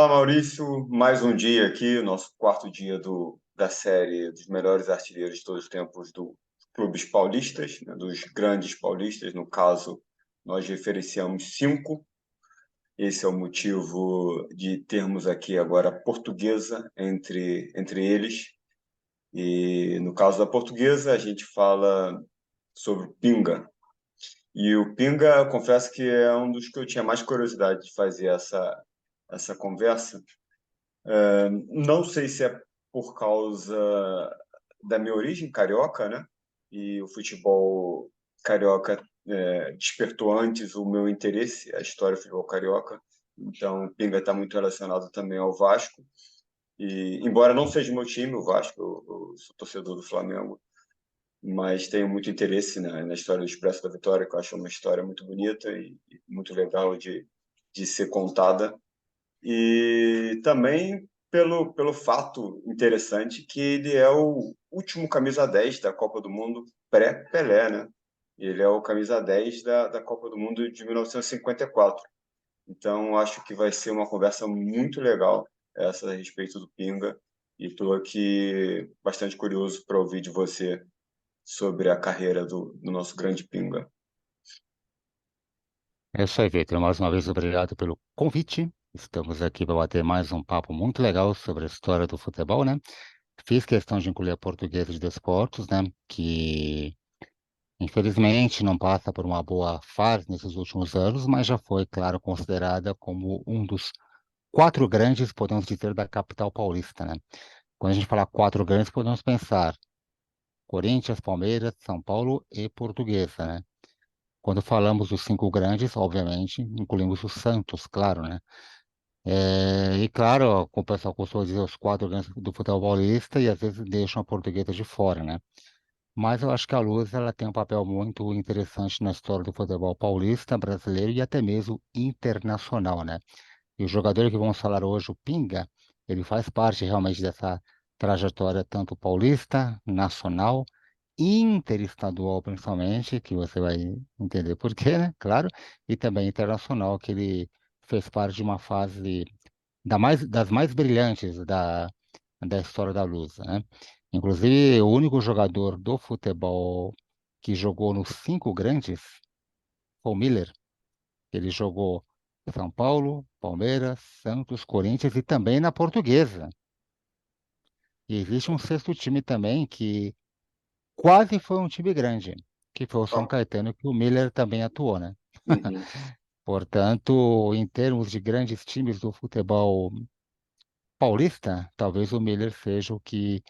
Olá, Maurício. Mais um dia aqui, nosso quarto dia da série dos melhores artilheiros de todos os tempos dos clubes paulistas, né, dos grandes paulistas. No caso, nós referenciamos cinco. Esse é o motivo de termos aqui agora a portuguesa entre eles. E no caso da portuguesa, a gente fala sobre o Pinga. E o Pinga, eu confesso que é um dos que eu tinha mais curiosidade de fazer essa conversa. Não sei se é por causa da minha origem carioca, né? E o futebol carioca despertou antes o meu interesse, a história do futebol carioca. Então, o Pinga está muito relacionado também ao Vasco. E, embora não seja meu time, o Vasco, eu sou torcedor do Flamengo, mas tenho muito interesse na história do Expresso da Vitória, que eu acho uma história muito bonita e muito legal de ser contada. E também pelo fato interessante que ele é o último camisa 10 da Copa do Mundo pré-Pelé, né? Ele é o camisa 10 da Copa do Mundo de 1954. Então, acho que vai ser uma conversa muito legal essa a respeito do Pinga. E estou aqui bastante curioso para ouvir de você sobre a carreira do nosso grande Pinga. É isso aí, Vitor. Mais uma vez, obrigado pelo convite. Estamos aqui para bater mais um papo muito legal sobre a história do futebol, né? Fiz questão de incluir a Portuguesa de Desportos, né? Que, infelizmente, não passa por uma boa fase nesses últimos anos, mas já foi, claro, considerada como um dos quatro grandes, podemos dizer, da capital paulista, né? Quando a gente fala quatro grandes, podemos pensar Corinthians, Palmeiras, São Paulo e Portuguesa, né? Quando falamos dos cinco grandes, obviamente, incluímos o Santos, claro, né? E claro, o pessoal costuma dizer os quatro grandes do futebol paulista e às vezes deixam a Portuguesa de fora, né? Mas eu acho que a Luz ela tem um papel muito interessante na história do futebol paulista, brasileiro e até mesmo internacional, né? E o jogador que vamos falar hoje, o Pinga, ele faz parte realmente dessa trajetória tanto paulista, nacional, interestadual principalmente, que você vai entender por quê, né? Claro, e também internacional, que ele fez parte de uma fase das mais brilhantes da história da Luz, né? Inclusive, o único jogador do futebol que jogou nos cinco grandes foi o Miller. Ele jogou São Paulo, Palmeiras, Santos, Corinthians e também na Portuguesa. E existe um sexto time também que quase foi um time grande, que foi o São Ah, Caetano, que o Miller também atuou, né? uhum. Portanto, em termos de grandes times do futebol paulista, talvez o Miller seja o que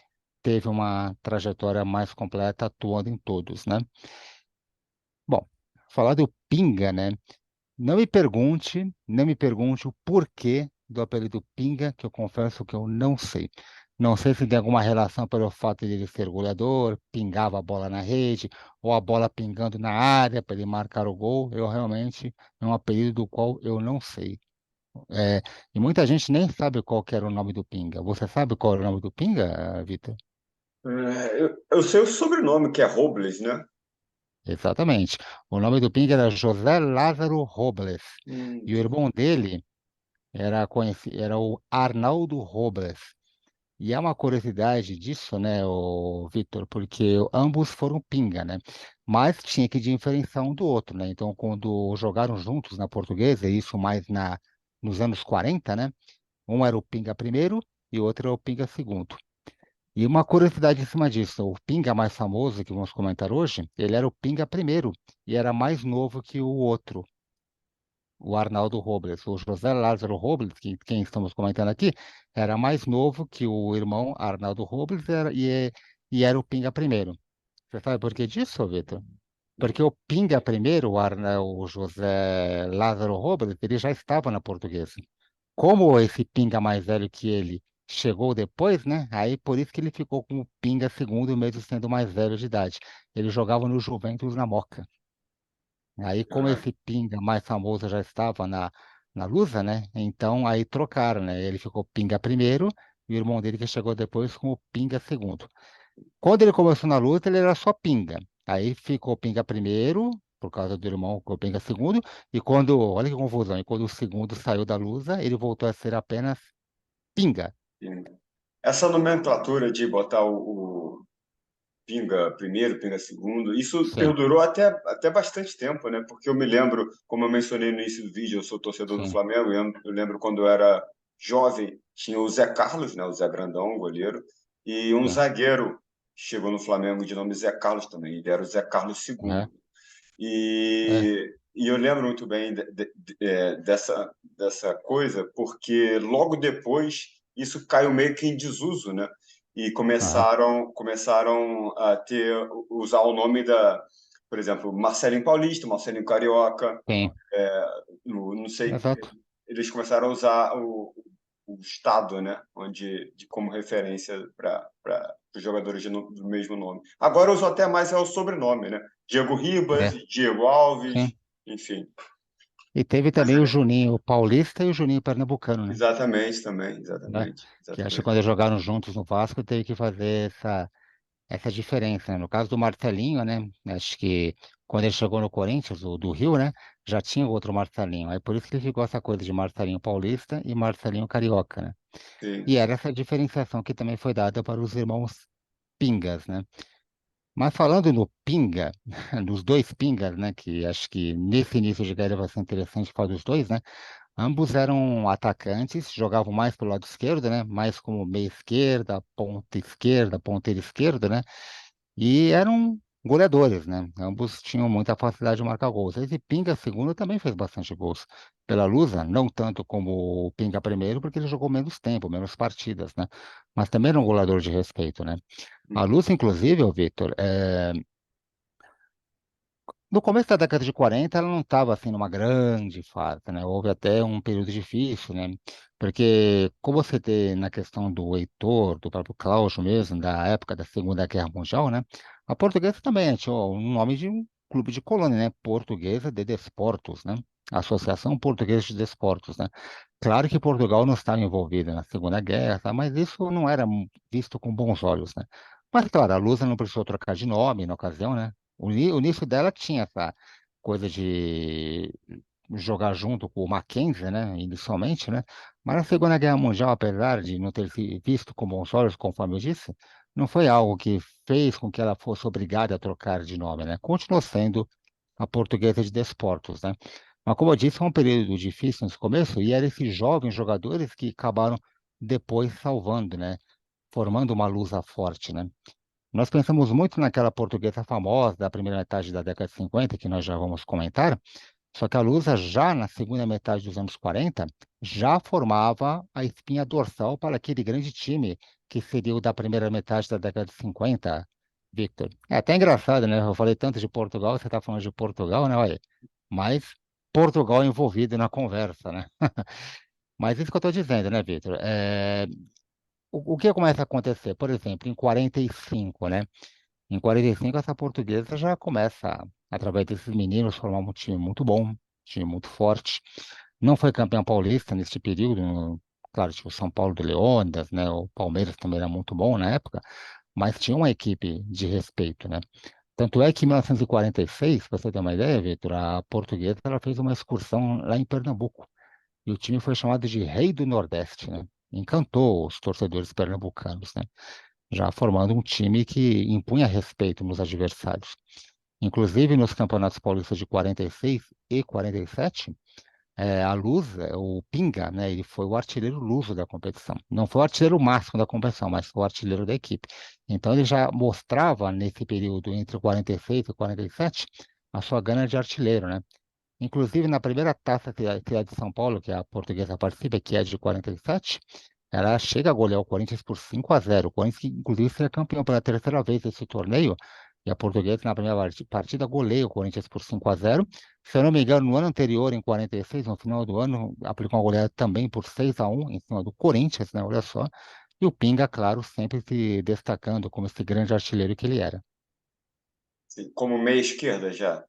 teve uma trajetória mais completa atuando em todos, né? Bom, falar do Pinga, né? Não me pergunte o porquê do apelido Pinga, que eu confesso que eu não sei. Não sei se tem alguma relação pelo fato de ele ser goleador, pingava a bola na rede, ou a bola pingando na área para ele marcar o gol. Eu realmente é um apelido do qual eu não sei. É, e muita gente nem sabe qual que era o nome do Pinga. Você sabe qual era o nome do Pinga, Vitor? Eu sei o sobrenome, que é Robles, né? Exatamente. O nome do Pinga era José Lázaro Robles. E o Entendi. irmão dele era o Arnaldo Robles. E é uma curiosidade disso, né, o Vitor, porque ambos foram pinga, né? Mas tinha que diferenciar um do outro, né? Então, quando jogaram juntos na Portuguesa, isso mais nos anos 40, né? Um era o pinga primeiro e o outro era o pinga segundo. E uma curiosidade em cima disso, o pinga mais famoso que vamos comentar hoje, ele era o pinga primeiro e era mais novo que o outro, o Arnaldo Robles. O José Lázaro Robles, quem estamos comentando aqui, era mais novo que o irmão Arnaldo Robles e era o Pinga primeiro. Você sabe por que disso, Vitor? Porque o Pinga primeiro, o José Lázaro Robles, ele já estava na Portuguesa. Como esse Pinga mais velho que ele chegou depois, né? Aí por isso que ele ficou com o Pinga segundo, mesmo sendo mais velho de idade. Ele jogava no Juventus na Moca. Aí, como Ah, esse Pinga mais famoso já estava na Lusa, né? Então, aí trocaram, né? Ele ficou Pinga primeiro e o irmão dele que chegou depois com o Pinga segundo. Quando ele começou na luta, ele era só Pinga. Aí ficou Pinga primeiro, por causa do irmão Copenga segundo, e quando, olha que confusão, e quando o segundo saiu da Lusa, ele voltou a ser apenas Pinga. Sim. Essa nomenclatura de botar o pinga primeiro, pinga segundo, isso Sim, perdurou até bastante tempo, né? Porque eu me lembro, como eu mencionei no início do vídeo, eu sou torcedor do sim, Flamengo, e eu lembro quando eu era jovem, tinha o Zé Carlos, né? O Zé Grandão, o goleiro, e um sim, zagueiro chegou no Flamengo de nome Zé Carlos também, ele era o Zé Carlos é, segundo. é, E eu lembro muito bem dessa coisa, porque logo depois isso caiu meio que em desuso, né? E aham, começaram a usar o nome por exemplo, Marcelinho Paulista, Marcelinho Carioca, sim, não sei, exato. eles começaram a usar o estado, né, como referência para os jogadores do mesmo nome. Agora usam até mais o sobrenome, né? Diego Ribas, É, Diego Alves, sim. enfim. E teve Mas também o Juninho Paulista e o Juninho Pernambucano, né? exatamente também, Né? exatamente, Que acho que exatamente. quando eles jogaram juntos no Vasco, teve que fazer essa diferença, né? No caso do Marcelinho, né? Acho que quando ele chegou no Corinthians, o do Rio, né? Já tinha o outro Marcelinho. Aí por isso que ele ficou essa coisa de Marcelinho Paulista e Marcelinho Carioca, né? Sim, E era essa diferenciação que também foi dada para os irmãos Pingas, né? Mas falando no Pinga, dos dois Pingas, né? Que acho que nesse início de carreira vai ser interessante falar dos dois, né? Ambos eram atacantes, jogavam mais pelo lado esquerdo, né? Mais como meia esquerda, ponteiro esquerdo, né? E eram goleadores, né? Ambos tinham muita facilidade de marcar gols. Esse Pinga segundo também fez bastante gols pela Lusa, não tanto como o Pinga primeiro, porque ele jogou menos tempo, menos partidas, né? Mas também era um goleador de respeito, né? A Lusa, inclusive, ô Victor, no começo da década de 40, ela não estava assim numa grande fase, né? Houve até um período difícil, né? Porque, como você tem na questão do Heitor, do próprio Cláudio mesmo, da época da Segunda Guerra Mundial, né? A Portuguesa também tinha um nome de um clube de colônia, né? Portuguesa de Desportos, né? Associação Portuguesa de Desportos, né? Claro que Portugal não estava envolvida na Segunda Guerra, tá? Mas isso não era visto com bons olhos, né? Mas, claro, a Lusa não precisou trocar de nome na ocasião, né? O início dela tinha essa coisa de jogar junto com o Mackenzie, né, inicialmente, né, mas na Segunda Guerra Mundial, apesar de não ter se visto com bons olhos, conforme eu disse, não foi algo que fez com que ela fosse obrigada a trocar de nome, né, continuou sendo a Portuguesa de Desportos, né, mas como eu disse, foi um período difícil nesse começo, e eram esses jovens jogadores que acabaram depois salvando, né, formando uma lusa forte, né. Nós pensamos muito naquela portuguesa famosa da primeira metade da década de 50, que nós já vamos comentar, só que a Lusa, já na segunda metade dos anos 40, já formava a espinha dorsal para aquele grande time que seria o da primeira metade da década de 50, Victor. É até engraçado, né? Eu falei tanto de Portugal, você está falando de Portugal, né? Olha, mas Portugal envolvido na conversa, né? Mas isso que eu estou dizendo, né, Victor? O que começa a acontecer? Por exemplo, em 45, né? Em 45, essa portuguesa já começa, através desses meninos, formar um time muito bom, um time muito forte. Não foi campeão paulista nesse período, claro, tinha o São Paulo do Leônidas, né? O Palmeiras também era muito bom na época, mas tinha uma equipe de respeito, né? Tanto é que em 1946, para você ter uma ideia, Vitor, a portuguesa ela fez uma excursão lá em Pernambuco e o time foi chamado de Rei do Nordeste, né? Encantou os torcedores pernambucanos, né? Já formando um time que impunha respeito nos adversários. Inclusive nos campeonatos paulistas de 46 e 47, a Luz, o Pinga, né, ele foi o artilheiro luso da competição. Não foi o artilheiro máximo da competição, mas foi o artilheiro da equipe. Então ele já mostrava nesse período entre 46 e 47 a sua gana de artilheiro, né? Inclusive, na primeira taça que é de São Paulo, que a Portuguesa participa, que é de 47, ela chega a golear o Corinthians por 5-0. O Corinthians, que, inclusive, seria campeão pela terceira vez desse torneio, e a Portuguesa, na primeira partida, goleia o Corinthians por 5-0. Se eu não me engano, no ano anterior, em 46, no final do ano, aplicou uma goleada também por 6-1 em cima do Corinthians, né? Olha só. E o Pinga, claro, sempre se destacando como esse grande artilheiro que ele era. Sim, como meia esquerda já.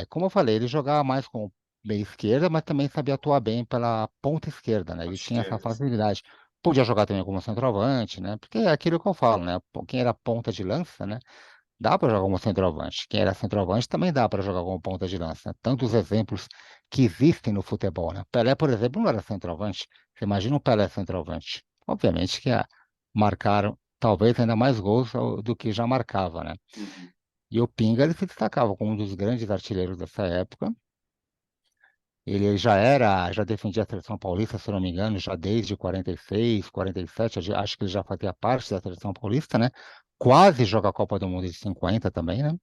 Como eu falei, ele jogava mais com meia esquerda, mas também sabia atuar bem pela ponta esquerda, né? Ele tinha essa Esquerda. facilidade. Podia jogar também como centroavante, né? Porque é aquilo que eu falo, né? Quem era ponta de lança, né? Dá para jogar como centroavante. Quem era centroavante também dá para jogar como ponta de lança. Tantos exemplos que existem no futebol, né? Pelé, por exemplo, não era centroavante. Você imagina um Pelé centroavante. Obviamente que marcaram talvez ainda mais gols do que já marcava, né? Uhum. E o Pinga, ele se destacava como um dos grandes artilheiros dessa época. Ele já defendia a seleção paulista, se eu não me engano, já desde 46, 47, acho que ele já fazia parte da seleção paulista, né? Quase joga a Copa do Mundo de 50 também, né?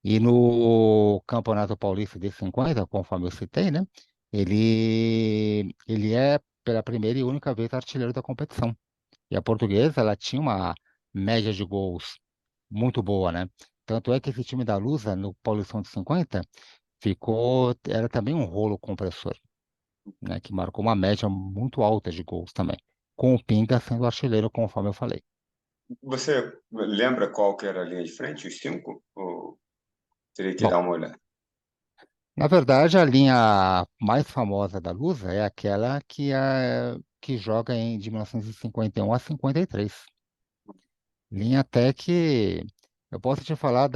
E no Campeonato Paulista de 50, conforme eu citei, né? Ele é pela primeira e única vez artilheiro da competição. E a Portuguesa, ela tinha uma média de gols muito boa, né? Tanto é que esse time da Lusa, no Paulistão de 50, era também um rolo compressor, né? Que marcou uma média muito alta de gols também. Com o Pinga sendo artilheiro, conforme eu falei. Você lembra qual que era a linha de frente, os cinco? Ou teria que Bom, dar uma olhada? na verdade, a linha mais famosa da Lusa é aquela que joga de 1951 a 53. Linha até que eu posso te falar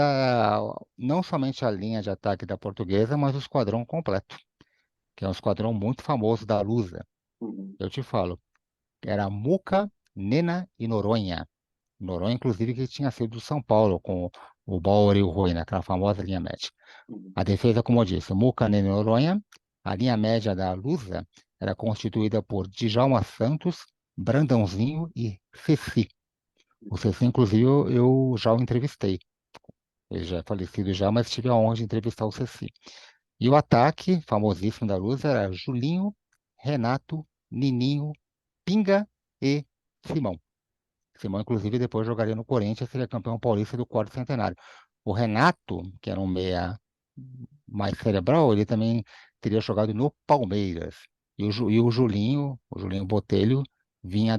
não somente a linha de ataque da Portuguesa, mas o esquadrão completo, que é um esquadrão muito famoso da Lusa. Uhum. Eu te falo, era Muca, Nena e Noronha. Noronha, inclusive, que tinha sido do São Paulo, com o Bauer e o Rui, naquela famosa linha média. Uhum. A defesa, como eu disse, Muca, Nena e Noronha. A linha média da Lusa era constituída por Djalma Santos, Brandãozinho e Ceci. O Ceci, inclusive, eu já o entrevistei. Ele já é falecido já, mas tive a honra de entrevistar o Ceci. E o ataque, famosíssimo da Lusa, era Julinho, Renato, Nininho, Pinga e Simão. Simão, inclusive, depois jogaria no Corinthians, seria campeão paulista do quarto centenário. O Renato, que era um meia mais cerebral, ele também teria jogado no Palmeiras. O Julinho Botelho, vinha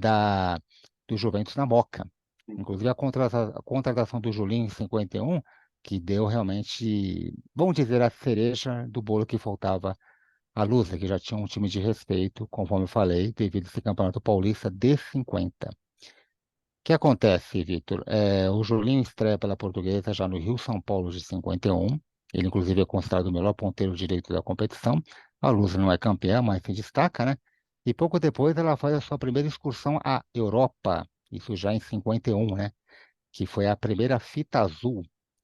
do Juventus na Moca. Inclusive, a contratação do Julinho em 51, que deu realmente, vamos dizer, a cereja do bolo que faltava à Lusa, que já tinha um time de respeito, conforme eu falei, devido a esse Campeonato Paulista de 50. O que acontece, Victor? O Julinho estreia pela Portuguesa já no Rio-São Paulo de 51. Ele, inclusive, é considerado o melhor ponteiro direito da competição. A Lusa não é campeã, mas se destaca, né? E pouco depois ela faz a sua primeira excursão à Europa, isso já em 51, né? Que foi a primeira fita azul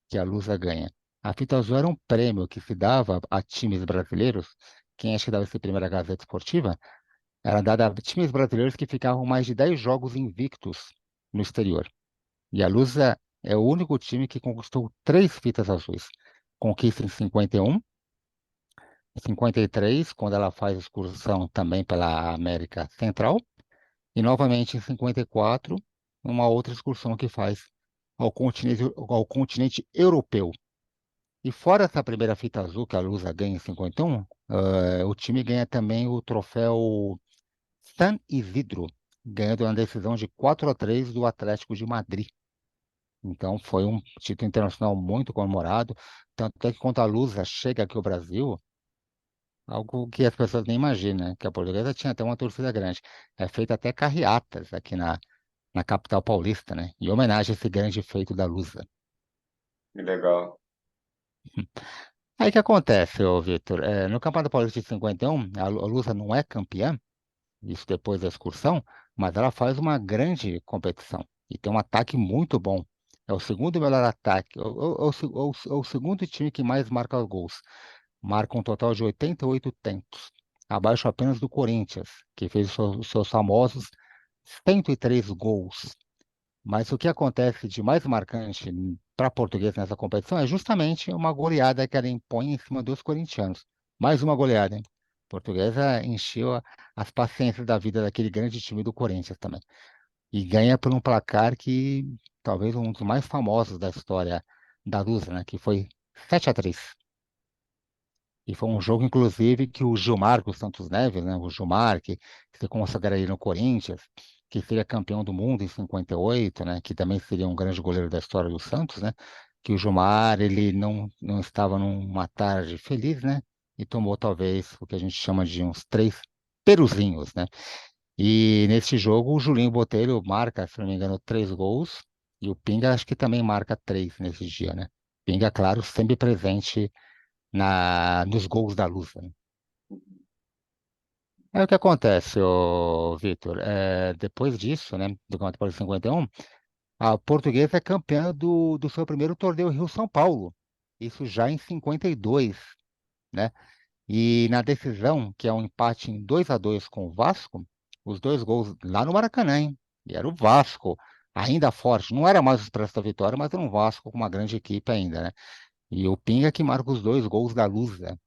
que a Lusa ganha. A fita azul era um prêmio que se dava a times brasileiros. Quem acha que dava esse prêmio era a Gazeta Esportiva? Era dada a times brasileiros que ficavam mais de 10 jogos invictos no exterior. E a Lusa é o único time que conquistou três fitas azuis. Conquista em 51, em 53, quando ela faz excursão também pela América Central, e novamente em 54, uma outra excursão que faz ao continente europeu. E fora essa primeira fita azul que a Lusa ganha em 51, o time ganha também o troféu San Isidro, ganhando uma decisão de 4-3 do Atlético de Madrid. Então foi um título internacional muito comemorado, tanto é que quando a Lusa chega aqui ao Brasil, algo que as pessoas nem imaginam, né? Que a Portuguesa tinha até uma torcida grande. É feita até carreatas aqui na capital paulista, né? Em homenagem a esse grande feito da Lusa. Que legal. Aí o que acontece, ô Vitor? No Campeonato Paulista de 51, a Lusa não é campeã, isso depois da excursão, mas ela faz uma grande competição e tem um ataque muito bom. É o segundo melhor ataque, o segundo time que mais marca gols. Marca um total de 88 tentos, abaixo apenas do Corinthians, que fez os seus famosos 103 gols. Mas o que acontece de mais marcante para a Portuguesa nessa competição é justamente uma goleada que ela impõe em cima dos corintianos. Mais uma goleada, hein? A Portuguesa encheu as paciências da vida daquele grande time do Corinthians também. E ganha por um placar que talvez um dos mais famosos da história da Lusa, né? Que foi 7-3. E foi um jogo, inclusive, que o Gilmar dos Santos Neves, né? O Gilmar, que se consagraria no Corinthians, que seria campeão do mundo em 58, né? Que também seria um grande goleiro da história do Santos, né? Que o Gilmar, ele não estava numa tarde feliz, né? E tomou, talvez, o que a gente chama de uns três peruzinhos, né? E nesse jogo, o Julinho Botelho marca, se não me engano, três gols. E o Pinga acho que também marca 3 nesse dia, né? Pinga, claro, sempre presente nos gols da Lusa, né? Aí o que acontece, Vitor? Depois disso, né, do Campeonato Paulista 51, a Portuguesa é campeã do seu primeiro torneio Rio-São Paulo. Isso já em 52, né? E na decisão, que é um empate em 2-2 com o Vasco, os dois gols lá no Maracanã, hein? E era o Vasco, ainda forte. Não era mais o Expresso da Vitória, mas era um Vasco com uma grande equipe ainda, né? E o Pinga que marca os dois gols da Lusa.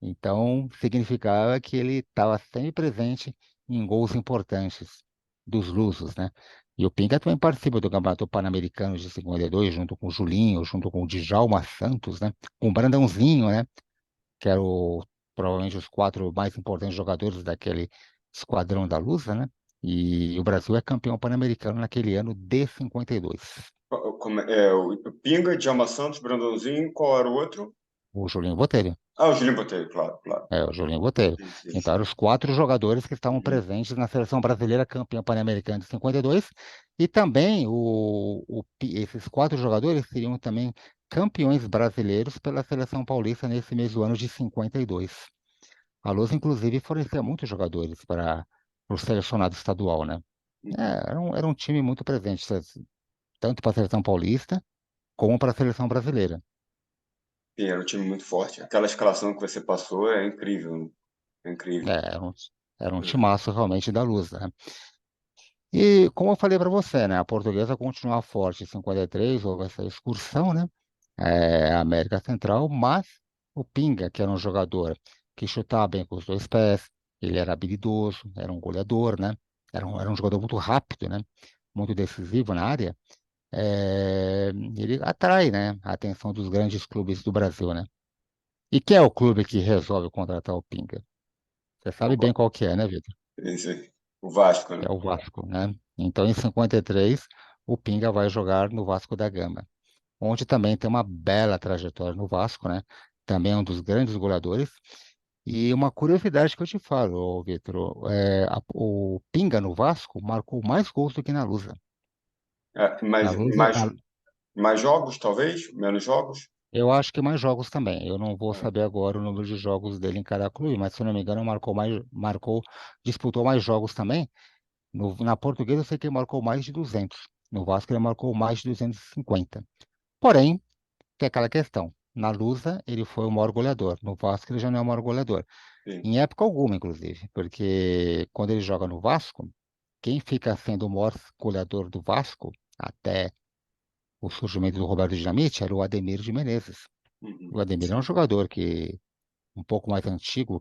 Então, significava que ele estava sempre presente em gols importantes dos lusos, né? E o Pinga também participa do Campeonato Pan-Americano de 52, junto com o Julinho, junto com o Djalma Santos, né? Com o Brandãozinho, né? Que eram provavelmente os 4 mais importantes jogadores daquele esquadrão da Lusa, né? E o Brasil é campeão pan-americano naquele ano de 52. O Pinga, Djalma Santos, Brandãozinho, qual era o outro? O Julinho Botelho. Ah, o Julinho Botelho, claro, claro. O Julinho Botelho. Sim, sim, Então, eram sim. os 4 jogadores que estavam Uhum. presentes na seleção brasileira campeã pan-americana de 52. E também esses 4 jogadores seriam também campeões brasileiros pela seleção paulista nesse mesmo ano de 52. A Luz, inclusive, fornecia muitos jogadores para o selecionado estadual, né? Uhum. Era um time muito presente, tanto para a seleção paulista como para a seleção brasileira. Sim, era um time muito forte. Aquela escalação que você passou é incrível, né? É incrível. Era um Uhum. timaço realmente da Luz, né? E como eu falei para você, né? A Portuguesa continua forte em 53, houve essa excursão, né? A América Central, mas o Pinga, que era um jogador que chutava bem com os dois pés, ele era habilidoso, era um goleador, né? Era um jogador muito rápido, né? Muito decisivo na área. Ele atrai, né? A atenção dos grandes clubes do Brasil, né? E quem é o clube que resolve contratar o Pinga? Você sabe bem qual que é, né, Vitor? Esse, o Vasco, né? É o Vasco, né? Então, em 53, o Pinga vai jogar no Vasco da Gama, onde também tem uma bela trajetória no Vasco, né? Também é um dos grandes goleadores. E uma curiosidade que eu te falo, ô, Vitor, o Pinga no Vasco marcou mais gols do que na Lusa. É, Na Lusa, mais jogos, talvez? Menos jogos? eu acho que mais jogos também. Eu não vou É, saber agora o número de jogos dele em cada clube, mas se eu não me engano, disputou mais jogos também. Na Portuguesa, eu sei que ele marcou mais de 200. No Vasco, ele marcou mais de 250. Porém, tem aquela questão. Na Lusa, ele foi o maior goleador. No Vasco, ele já não é o maior goleador. sim. Em época alguma, inclusive. Porque quando ele joga no Vasco, quem fica sendo o maior goleador do Vasco, até o surgimento do Roberto Dinamite, era o Ademir de Menezes. Uhum, O Ademir é um sim. jogador um pouco mais antigo,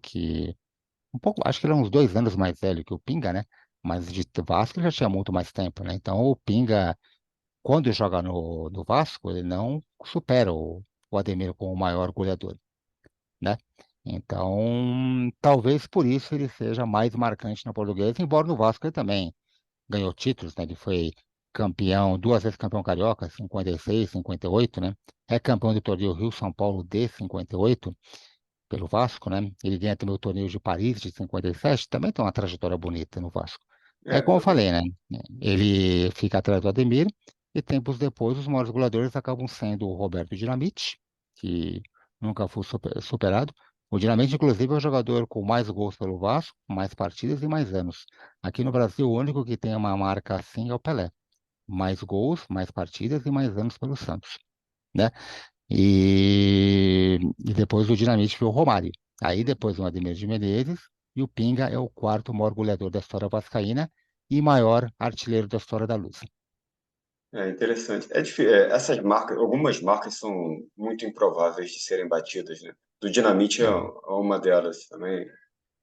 um pouco, acho que ele é uns 2 anos mais velho que o Pinga, né? Mas de Vasco ele já tinha muito mais tempo, né? Então o Pinga, quando joga no Vasco, ele não supera o Ademir como o maior goleador, né? Então, talvez por isso ele seja mais marcante na Portuguesa, embora no Vasco ele também ganhou títulos, né? Ele foi campeão, 2 vezes campeão carioca, 56, 58, né? É campeão do torneio Rio-São Paulo de 58 pelo Vasco, né? Ele ganha também o torneio de Paris de 57, também tem uma trajetória bonita no Vasco. É como eu Também. falei, né? Ele fica atrás do Ademir e tempos depois os maiores goleadores acabam sendo o Roberto Dinamite, que nunca foi superado. O Dinamite, inclusive, é o jogador com mais gols pelo Vasco, mais partidas e mais anos. Aqui no Brasil, o único que tem uma marca assim é o Pelé. Mais gols, mais partidas e mais anos pelo Santos, né? E depois o Dinamite foi o Romário. Aí depois o Ademir de Menezes e o Pinga é o quarto maior goleador da história vascaína e maior artilheiro da história da Luz. É interessante. Essas marcas, algumas marcas são muito improváveis de serem batidas, né? Do Dinamite é É, uma delas também.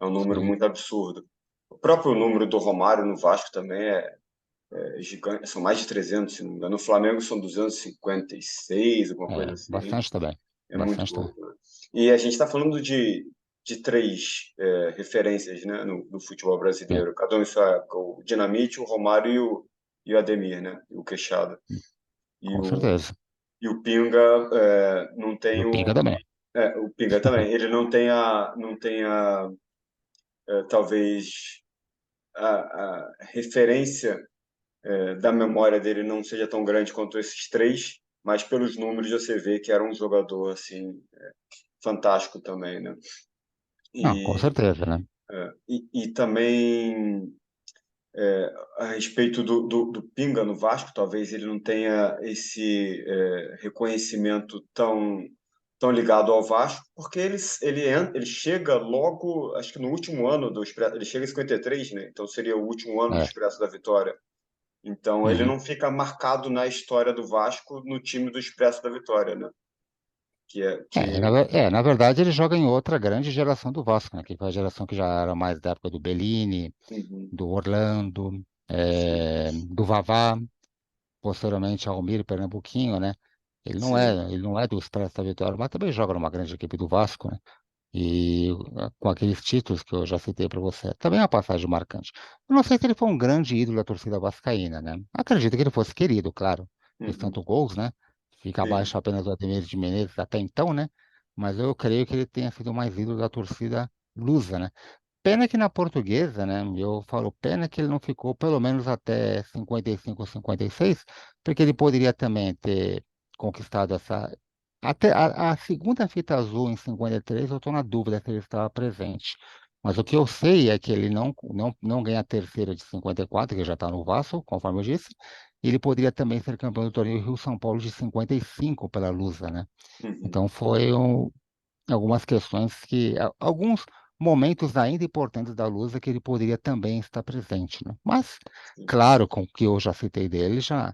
É um número sim, muito absurdo. O próprio número do Romário no Vasco também é gigante. São mais de 300, se não me engano. No Flamengo são 256, alguma coisa assim. bastante também. É muito Bastante também. gol, né? E a gente está falando de três referências, né, no futebol Sim, brasileiro. Cada um em sua época. O Dinamite, o Romário e o Ademir, né? E o Queixada. E com o, certeza. e o Pinga não E tem o Pinga também. o Pinga também. Ele não tem talvez a referência da memória dele não seja tão grande quanto esses três, mas pelos números você vê que era um jogador assim fantástico também, né? Não, com E, certeza, né? e também a respeito do Pinga no Vasco, talvez ele não tenha esse reconhecimento tão ligado ao Vasco, porque ele chega logo, acho que no último ano do Expresso, ele chega em 53, né? Então seria o último ano do É. Expresso da Vitória. Então ele Uhum. não fica marcado na história do Vasco no time do Expresso da Vitória, né? Que é que Na verdade, ele joga em outra grande geração do Vasco, né? Que foi a geração que já era mais da época do Bellini, Uhum, do Orlando, sim, do Vavá, posteriormente Almir Pernambuquinho, né? sim, Ele não é do Expresso da Vitória, mas também joga numa grande equipe do Vasco, né? E com aqueles títulos que eu já citei para você. Também é uma passagem marcante. Eu não sei se ele foi um grande ídolo da torcida vascaína, né? Acredito que ele fosse querido, claro. Fez uhum, tanto gols, né? Fica sim, abaixo apenas do Ademir de Menezes até então, né? Mas eu creio que ele tenha sido mais ídolo da torcida lusa, né? Pena que na portuguesa, né? Eu falo pena que ele não ficou pelo menos até 55 ou 56, porque ele poderia também ter conquistado essa. Até a segunda fita azul em 53, eu estou na dúvida se ele estava presente. Mas o que eu sei é que ele não ganha a terceira de 54, que já está no Vasco, conforme eu disse. E ele poderia também ser campeão do torneio Rio-São Paulo de 55 pela Lusa, né? uhum, Então algumas questões alguns momentos ainda importantes da Lusa que ele poderia também estar presente, né? Mas, sim, claro, com o que eu já citei dele, já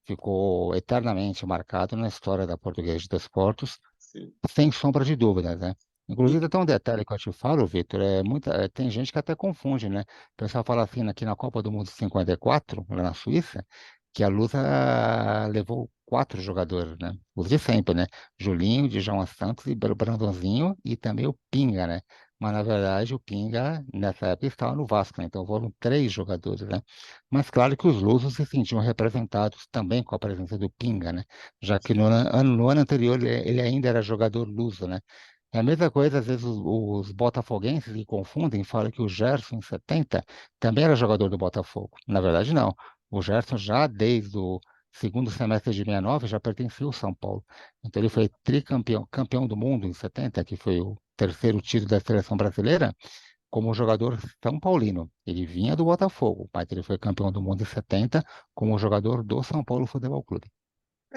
ficou eternamente marcado na história da Portuguesa de Desportos, sim. sem sombra de dúvidas, né? E, Inclusive, até um detalhe que eu te falo, Vitor, tem gente que até confunde, né? O pessoal fala assim, aqui na Copa do Mundo de 54, lá na Suíça, que a Lusa levou quatro jogadores, né? Os de sempre, né? Julinho, Djalma Santos e Brandãozinho e também o Pinga, né? Mas, na verdade, o Pinga, nessa época, estava no Vasco, né? Então foram três jogadores, né? Mas, claro que os lusos se sentiam representados também com a presença do Pinga, né? Já que no ano anterior ele ainda era jogador luso, né? É a mesma coisa, às vezes os botafoguenses que confundem, falam que o Gerson, em 70, também era jogador do Botafogo. Na verdade, não. O Gerson já desde o segundo semestre de 69 já pertencia ao São Paulo. Então ele foi tricampeão, campeão do mundo em 70, que foi o terceiro título da seleção brasileira, como jogador São Paulino. Ele vinha do Botafogo, mas ele foi campeão do mundo em 70 como jogador do São Paulo Futebol Clube.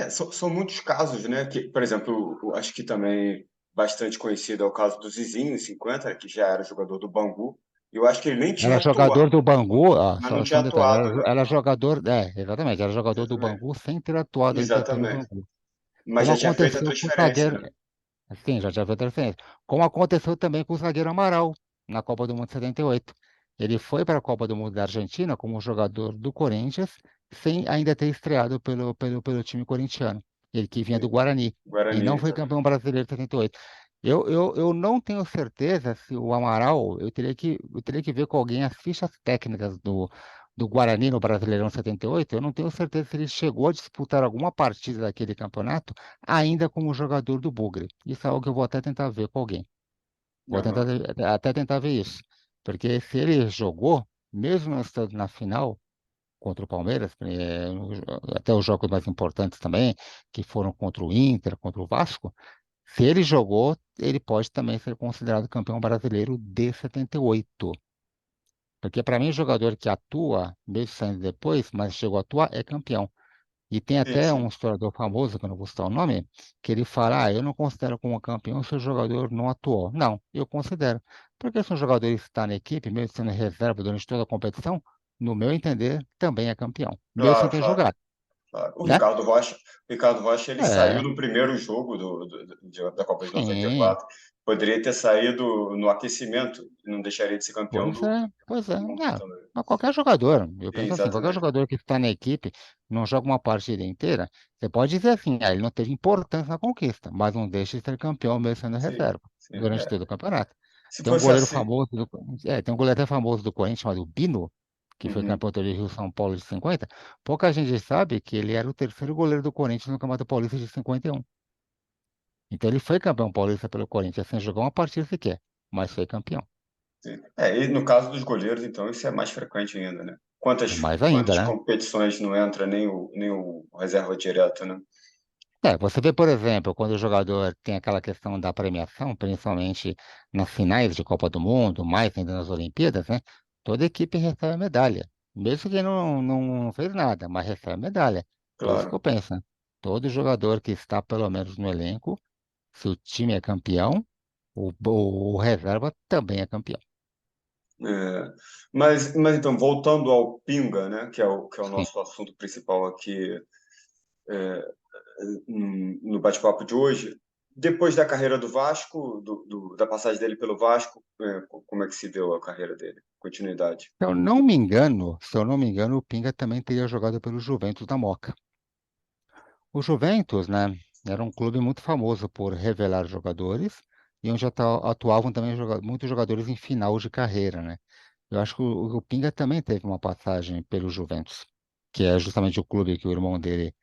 são muitos casos, né? Que, por exemplo, acho que também bastante conhecido é o caso do Zizinho, em 50, que já era jogador do Bangu. E eu acho que ele nem tinha Era jogador atuado, do Bangu, mas não só tinha um detalhe, atuado, né? era jogador, exatamente, era jogador do Exatamente. Bangu sem ter atuado ainda pelo Exatamente. Bangu. Mas Como já tinha feito a aconteceu com o transferência, zagueiro, né? sim, já tinha feito referência, como aconteceu também com o zagueiro Amaral na Copa do Mundo de 78. Ele foi para a Copa do Mundo da Argentina como jogador do Corinthians, sem ainda ter estreado pelo time corintiano. Ele que vinha do Sim. Guarani e Guarani, não foi exatamente. campeão brasileiro de 78. Eu não tenho certeza se o Amaral, eu teria que ver com alguém as fichas técnicas do Guarani no Brasileirão 78. Eu não tenho certeza se ele chegou a disputar alguma partida daquele campeonato ainda como jogador do Bugre. Isso é algo que eu vou até tentar ver com alguém. Vou tentar Aham. até tentar ver isso. Porque se ele jogou, mesmo não estando na final contra o Palmeiras, até os jogos mais importantes também, que foram contra o Inter, contra o Vasco, se ele jogou, ele pode também ser considerado campeão brasileiro de 78. Porque para mim, o jogador que atua, mesmo saindo depois, mas chegou a atuar, é campeão. E tem Sim, até um sim. historiador famoso, que eu não vou citar o nome, que ele fala: eu não considero como campeão se o jogador não atuou. Não, eu considero. Porque se um jogador está na equipe, mesmo sendo reserva durante toda a competição, no meu entender, também é campeão, mesmo sem Claro, ter claro, jogado, claro. né? O Ricardo Rocha, ele saiu É, no primeiro jogo da Copa de sim. 94. Poderia ter saído no aquecimento e não deixaria de ser campeão Pois é, pois é. do mundo É, também. mas qualquer jogador, eu penso assim, qualquer Exatamente. jogador que está na equipe, não joga uma partida inteira, você pode dizer assim, ele não teve importância na conquista, mas não deixa de ser campeão mesmo sendo Sim, reserva sim. durante todo o campeonato. Se Tem um fosse goleiro assim. famoso tem um goleiro até famoso do Corinthians chamado Bino, que foi Uhum. campeão do Rio São Paulo de 50. Pouca gente sabe que ele era o terceiro goleiro do Corinthians no Campeonato Paulista de 51. Então ele foi campeão paulista pelo Corinthians sem jogar uma partida sequer, mas foi campeão. Sim. E no caso dos goleiros, então, isso é mais frequente ainda, né? mais ainda, quantas né? competições não entra nem o reserva direto, né? Você vê, por exemplo, quando o jogador tem aquela questão da premiação, principalmente nas finais de Copa do Mundo, mais ainda nas Olimpíadas, né? Toda equipe recebe medalha. Mesmo que não fez nada, mas recebe medalha. É isso que eu Claro. penso, né? Todo jogador que está, pelo menos, no elenco, se o time é campeão, o reserva também é campeão. É, mas então, voltando ao Pinga, né, que é o Sim. nosso assunto principal aqui no bate-papo de hoje, depois da carreira do Vasco, da passagem dele pelo Vasco, como é que se deu a carreira dele? Continuidade. Se eu não me engano, o Pinga também teria jogado pelo Juventus da Moca. O Juventus, né, era um clube muito famoso por revelar jogadores e onde atuavam também muitos jogadores em final de carreira, né? Eu acho que o Pinga também teve uma passagem pelo Juventus, que é justamente o clube que o irmão dele,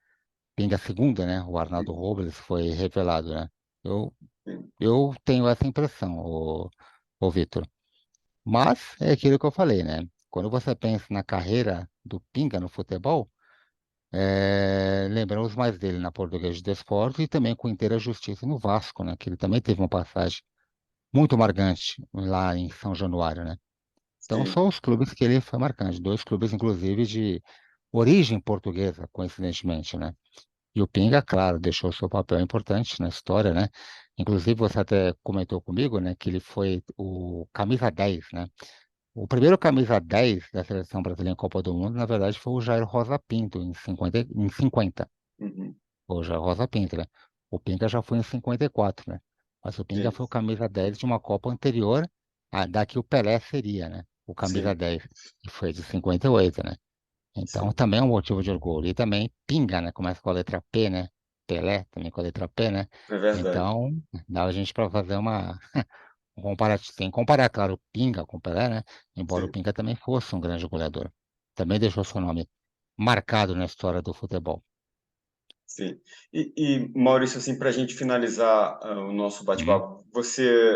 Pinga segunda, né, o Arnaldo Sim, Robles, foi revelado, né? Eu, sim, eu tenho essa impressão, o Vitor. Mas é aquilo que eu falei, né? Quando você pensa na carreira do Pinga no futebol, lembramos mais dele na Portuguesa de Desportos e também com inteira justiça no Vasco, né? Que ele também teve uma passagem muito marcante lá em São Januário, né? Então sim, são os clubes que ele foi marcante, dois clubes inclusive de origem portuguesa, coincidentemente, né? E o Pinga, claro, deixou seu papel importante na história, né? Inclusive você até comentou comigo, né, que ele foi o camisa 10, né? O primeiro camisa 10 da seleção brasileira em Copa do Mundo, na verdade, foi o Jair Rosa Pinto, em 50. uhum, O Jair Rosa Pinto, né? O Pinga já foi em 54, né? Mas o Pinga sim, foi o camisa 10 de uma Copa anterior à da que o Pelé seria, né? O camisa sim, 10, que foi de 58, né? Então sim, também é um motivo de orgulho. E também Pinga, né? Começa com a letra P, né? Pelé também com a letra P, né? é verdade. Então, dá a gente para fazer um comparativo, sem comparar, claro, o Pinga com o Pelé, né? Embora o Sim, Pinga também fosse um grande goleador. Também deixou seu nome marcado na história do futebol. sim. Maurício, assim, para a gente finalizar o nosso Uhum. bate-papo, você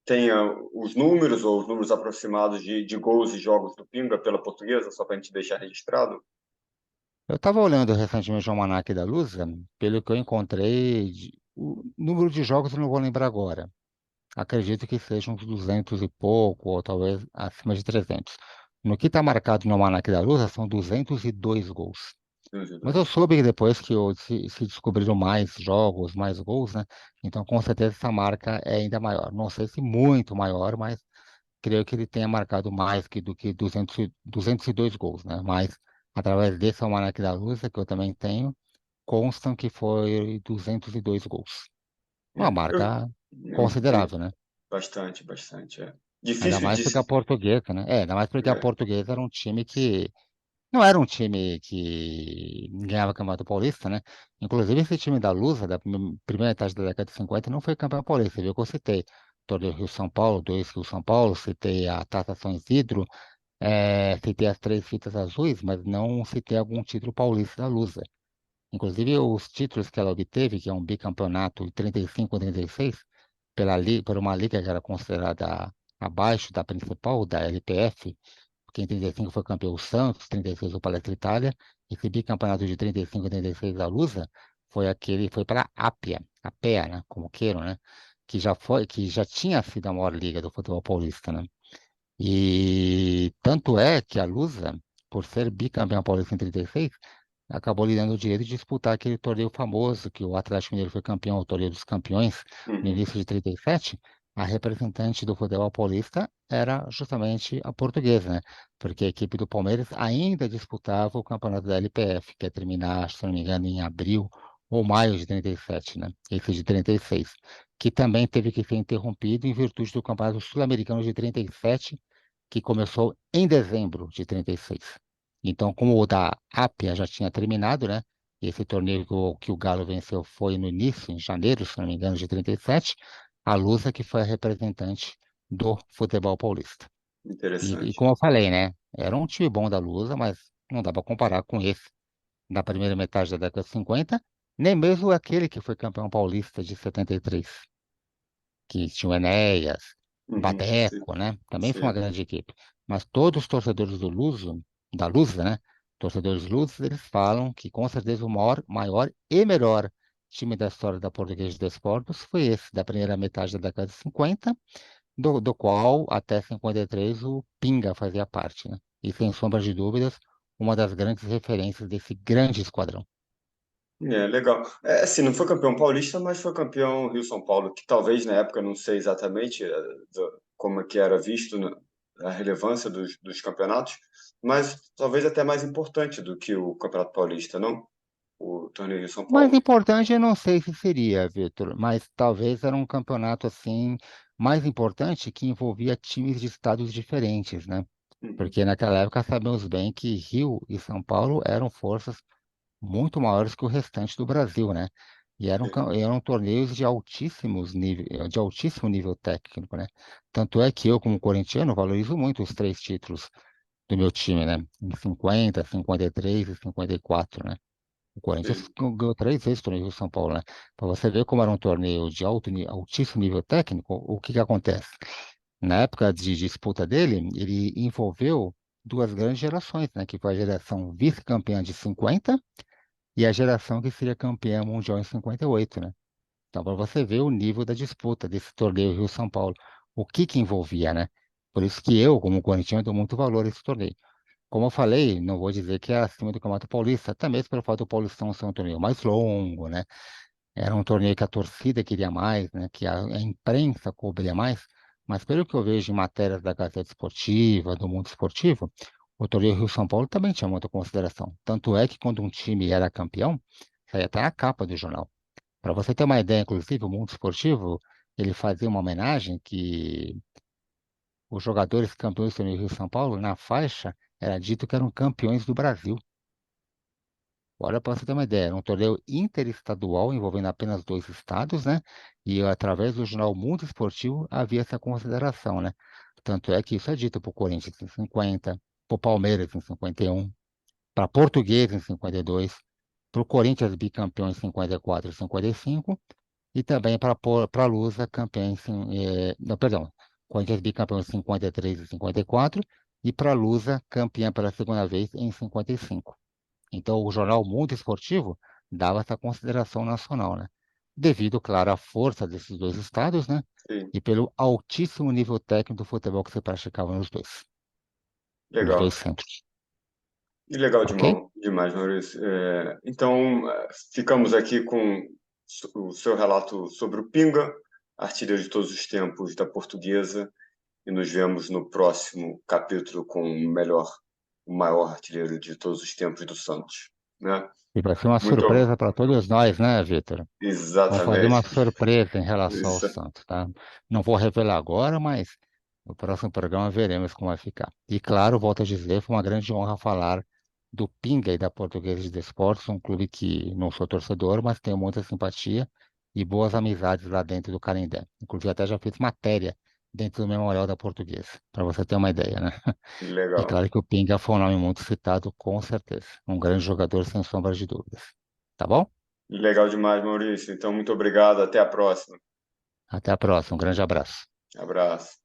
tem os números ou os números aproximados de gols e jogos do Pinga pela Portuguesa, só para a gente deixar registrado? Eu estava olhando recentemente o Almanac da Lusa, pelo que eu encontrei, o número de jogos eu não vou lembrar agora. Acredito que sejam uns 200 e pouco, ou talvez acima de 300. No que está marcado no Almanac da Lusa, são 202 gols. Mas eu 202. soube que depois que se descobriram mais jogos, mais gols, né? Então, com certeza, essa marca é ainda maior. Não sei se muito maior, mas creio que ele tenha marcado mais do que 202 gols, né? Mas, através desse Almanac da Lusa, que eu também tenho, constam que foi 202 gols. Uma É, marca sim, considerável, né? bastante, bastante. É. Ainda Difícil mais de porque a se. Portuguesa, né? Ainda mais porque a É, Portuguesa era um time que não era um time que ganhava Campeonato Paulista, né? Inclusive, esse time da Lusa, da primeira metade da década de 50, não foi campeão paulista. Você viu que eu citei Torneio Rio-São Paulo, dois Rio-São Paulo, citei a Taça São Isidro, citei as três fitas azuis, mas não citei algum título paulista da Lusa. Inclusive, os títulos que ela obteve, que é um bicampeonato em 35 e 36, por uma liga que era considerada abaixo da principal, da LPF, porque em 35 foi campeão o Santos, 36 o Palestra Itália. Esse bicampeonato de 35 e 36 da Lusa foi para a Ápia, a PEA, né, como queiram, né, que já tinha sido a maior liga do futebol paulista, né? E tanto é que a Lusa, por ser bicampeão paulista em 36, acabou lhe dando o direito de disputar aquele torneio famoso que o Atlético Mineiro foi campeão, o Torneio dos Campeões, no uhum, início de 37. A representante do futebol paulista era justamente a Portuguesa, né? Porque a equipe do Palmeiras ainda disputava o campeonato da LPF, que ia terminar, se não me engano, em abril ou maio de 37, né? Esse de 36, que também teve que ser interrompido em virtude do Campeonato Sul-Americano de 37, que começou em dezembro de 36. Então, como o da Ápia já tinha terminado, né? Esse torneio que o Galo venceu foi no início, em janeiro, se não me engano, de 37, a Lusa que foi a representante do futebol paulista. E interessante. como eu falei, né? Era um time bom da Lusa, mas não dá para comparar com esse da primeira metade da década de 50, nem mesmo aquele que foi campeão paulista de 73, que tinha o Enéas, Uhum, sim, Badeco, né? Também foi uma sim, grande equipe. Mas todos os torcedores do Luso da Lusa, né? Torcedores Lusos, eles falam que com certeza o maior e melhor time da história da Portuguesa de Desportos foi esse, da primeira metade da década de 50, do qual até 53 o Pinga fazia parte, né? E sem sombra de dúvidas, uma das grandes referências desse grande esquadrão. É, legal. É, assim, não foi campeão paulista, mas foi campeão Rio-São Paulo, que talvez na época, não sei exatamente como é que era visto a relevância dos campeonatos, mas talvez até mais importante do que o Campeonato Paulista, não? O torneio Rio-São Mais Paulo. importante, eu não sei se seria, Vitor, mas talvez era um campeonato assim mais importante que envolvia times de estados diferentes, né? Uhum, Porque naquela época sabemos bem que Rio e São Paulo eram forças muito maiores que o restante do Brasil, né? E sim. eram torneios de altíssimo nível técnico, né? Tanto é que eu, como corintiano, valorizo muito os três títulos do meu time, né? Em 50, 53 e 54, né? O Corinthians Sim. ganhou três vezes o torneio de São Paulo, né? Para você ver como era um torneio de altíssimo nível técnico, o que que acontece? Na época de disputa dele, ele envolveu duas grandes gerações, né? Que foi a geração vice-campeã de 50 e a geração que seria campeã mundial em 58, né? Então, para você ver o nível da disputa desse torneio Rio-São Paulo, o que que envolvia, né? Por isso que eu, como corintiano, dou muito valor a esse torneio. Como eu falei, não vou dizer que é acima do Campeonato Paulista, até mesmo pelo fato do Paulistão ser um torneio mais longo, né? Era um torneio que a torcida queria mais, né? Que a imprensa cobria mais. Mas pelo que eu vejo em matérias da Gazeta Esportiva, do Mundo Esportivo, o torneio Rio-São Paulo também tinha muita consideração. Tanto é que quando um time era campeão, saía até na capa do jornal. Para você ter uma ideia, inclusive, o Mundo Esportivo, ele fazia uma homenagem que os jogadores campeões do torneio Rio-São Paulo, na faixa, era dito que eram campeões do Brasil. Olha, para você ter uma ideia, era um torneio interestadual envolvendo apenas dois estados, né? E através do jornal Mundo Esportivo havia essa consideração, né? Tanto é que isso é dito para o Corinthians em 50, para o Palmeiras em 51, para Português em 52, para o Corinthians bicampeão em 54 e 55, e também para a Lusa campeão não, perdão, Corinthians bicampeão em 53 e 54, e para a Lusa campeã pela segunda vez em 55. Então, o jornal Mundo Esportivo dava essa consideração nacional, né? Devido, claro, à força desses dois estados, né? Sim. E pelo altíssimo nível técnico do futebol que se praticava nos Legal. dois centros, E legal ok? demais, Maurício. Então, ficamos aqui com o seu relato sobre o Pinga, artilheiro de todos os tempos da Portuguesa, e nos vemos no próximo capítulo com o maior artilheiro de todos os tempos do Santos, né? E vai ser uma Muito surpresa para todos nós, né, Vitor? Vamos fazer uma exatamente. surpresa em relação ao Isso. Santos, tá? Não vou revelar agora, mas no próximo programa veremos como vai ficar. E claro, volto a dizer, foi uma grande honra falar do Pinga e da Portuguesa de Desportos, um clube que não sou torcedor, mas tenho muita simpatia e boas amizades lá dentro do Canindé. Inclusive até já fiz matéria dentro do Memorial da Portuguesa, para você ter uma ideia, né? E Legal. claro que o Pinga foi um nome muito citado, com certeza. Um grande jogador, sem sombra de dúvidas. Tá bom? Legal demais, Maurício. Então, muito obrigado. Até a próxima. Até a próxima. Um grande abraço. Abraço.